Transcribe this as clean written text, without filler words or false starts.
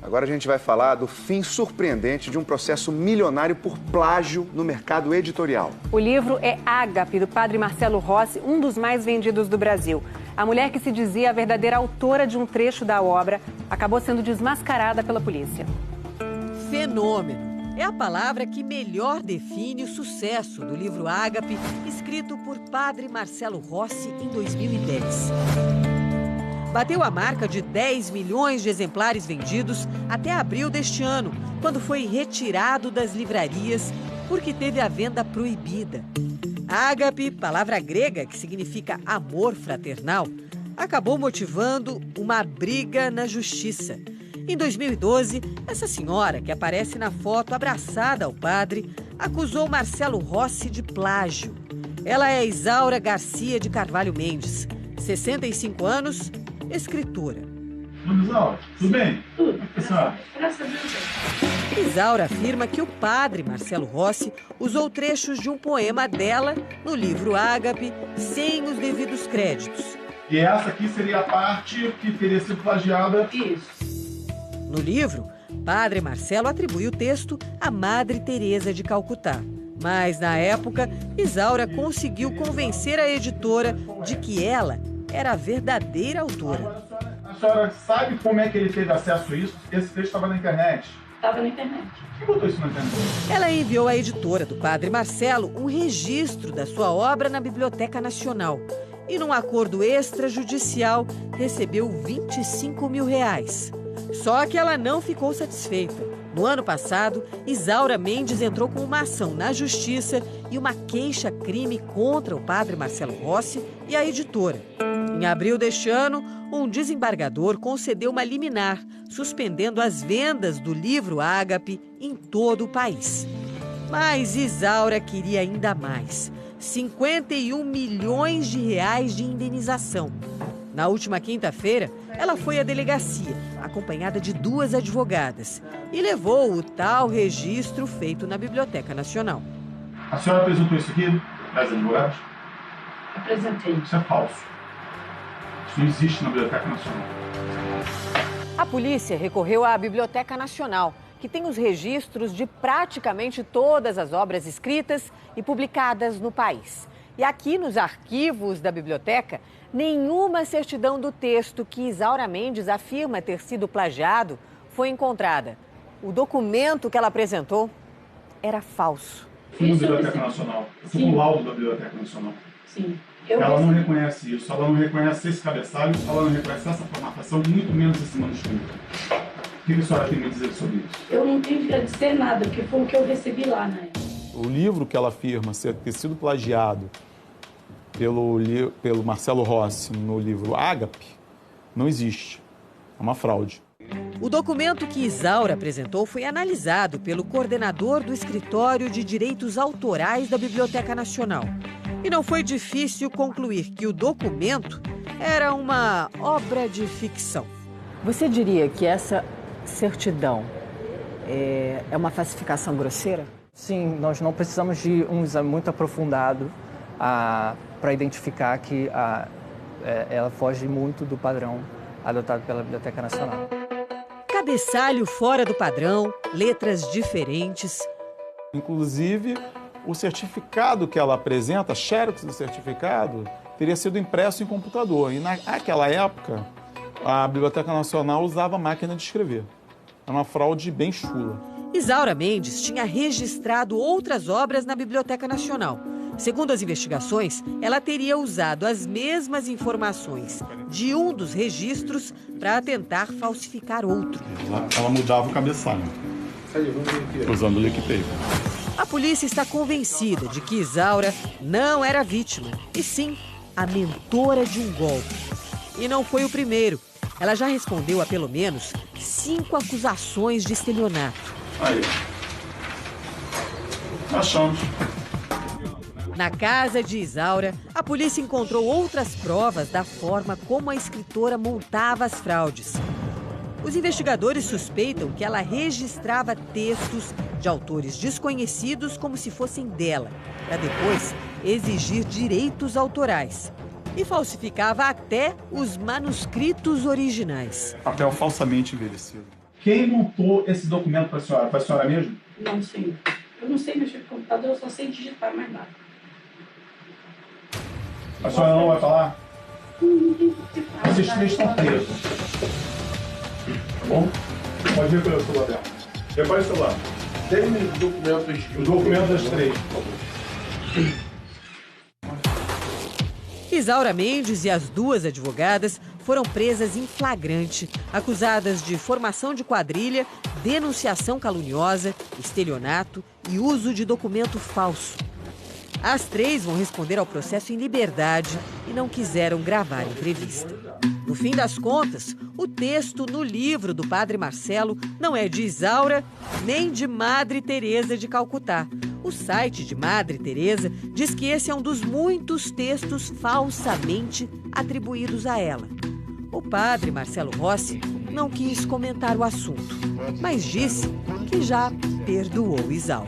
Agora a gente vai falar do fim surpreendente de um processo milionário por plágio no mercado editorial. O livro é Ágape, do padre Marcelo Rossi, um dos mais vendidos do Brasil. A mulher que se dizia a verdadeira autora de um trecho da obra acabou sendo desmascarada pela polícia. Fenômeno é a palavra que melhor define o sucesso do livro Ágape, escrito por padre Marcelo Rossi em 2010. Bateu a marca de 10 milhões de exemplares vendidos até abril deste ano, quando foi retirado das livrarias porque teve a venda proibida. Ágape, palavra grega que significa amor fraternal, acabou motivando uma briga na justiça. Em 2012, essa senhora, que aparece na foto abraçada ao padre, acusou Marcelo Rossi de plágio. Ela é Isaura Garcia de Carvalho Mendes, 65 anos, escritora. Isaura, tudo bem? Tudo, graças a Deus. Isaura afirma que o padre Marcelo Rossi usou trechos de um poema dela no livro Ágape, sem os devidos créditos. E essa aqui seria a parte que teria sido plagiada. Isso. No livro, padre Marcelo atribui o texto à Madre Teresa de Calcutá. Mas, na época, Isaura conseguiu convencer a editora de que ela era a verdadeira autora. A senhora sabe como é que ele teve acesso a isso? Esse texto estava na internet. Estava na internet. Quem botou isso na internet? Ela enviou à editora do padre Marcelo um registro da sua obra na Biblioteca Nacional. E, num acordo extrajudicial, recebeu R$25 mil. Só que ela não ficou satisfeita. No ano passado, Isaura Mendes entrou com uma ação na Justiça e uma queixa-crime contra o padre Marcelo Rossi e a editora. Em abril deste ano, um desembargador concedeu uma liminar, suspendendo as vendas do livro Ágape em todo o país. Mas Isaura queria ainda mais: R$51 milhões de indenização. Na última quinta-feira, ela foi à delegacia, acompanhada de 2 advogadas, e levou o tal registro feito na Biblioteca Nacional. A senhora apresentou isso aqui às advogadas? Apresentei. Isso é falso. Isso não existe na Biblioteca Nacional. A polícia recorreu à Biblioteca Nacional, que tem os registros de praticamente todas as obras escritas e publicadas no país. E aqui nos arquivos da biblioteca, nenhuma certidão do texto que Isaura Mendes afirma ter sido plagiado foi encontrada. O documento que ela apresentou era falso. Fui na Biblioteca Nacional. Eu fui com o laudo da Biblioteca Nacional. Sim. Ela não reconhece isso, ela não reconhece esse cabeçalho, ela não reconhece essa formatação, muito menos esse manuscrito. O que a senhora tem a me dizer sobre isso? Eu não tenho que dizer nada, porque foi o que eu recebi lá, né? O livro que ela afirma ter sido plagiado pelo Marcelo Rossi no livro Ágape não existe. É uma fraude. O documento que Isaura apresentou foi analisado pelo coordenador do Escritório de Direitos Autorais da Biblioteca Nacional. E não foi difícil concluir que o documento era uma obra de ficção. Você diria que essa certidão é uma falsificação grosseira? Sim, nós não precisamos de um exame muito aprofundado para identificar que ela foge muito do padrão adotado pela Biblioteca Nacional. Cabeçalho fora do padrão, letras diferentes. Inclusive, o certificado que ela apresenta, a xerox do certificado, teria sido impresso em computador. E naquela época, a Biblioteca Nacional usava máquina de escrever. É uma fraude bem chula. Isaura Mendes tinha registrado outras obras na Biblioteca Nacional. Segundo as investigações, ela teria usado as mesmas informações de um dos registros para tentar falsificar outro. Ela mudava o cabeçalho, usando o lick paper. A polícia está convencida de que Isaura não era vítima, e sim a mentora de um golpe. E não foi o primeiro. Ela já respondeu a pelo menos 5 acusações de estelionato. Aí. Achamos. Na casa de Isaura, a polícia encontrou outras provas da forma como a escritora montava as fraudes. Os investigadores suspeitam que ela registrava textos de autores desconhecidos como se fossem dela, para depois exigir direitos autorais. E falsificava até os manuscritos originais. Papel falsamente envelhecido. Quem montou esse documento para a senhora? Foi a senhora mesmo? Não, senhor. Eu não sei mexer com computador, eu só sei digitar mais nada. A senhora não vai falar? Não tem o que falar. Vocês três estão presos. Tá bom? Pode recolher o celular dela. Recolhe o celular. Tem documentos. O documento das três. Isaura Mendes e as duas advogadas foram presas em flagrante, acusadas de formação de quadrilha, denunciação caluniosa, estelionato e uso de documento falso. As três vão responder ao processo em liberdade e não quiseram gravar a entrevista. No fim das contas, o texto no livro do Padre Marcelo não é de Isaura nem de Madre Teresa de Calcutá. O site de Madre Teresa diz que esse é um dos muitos textos falsamente atribuídos a ela. O padre Marcelo Rossi não quis comentar o assunto, mas disse que já perdoou Isaura.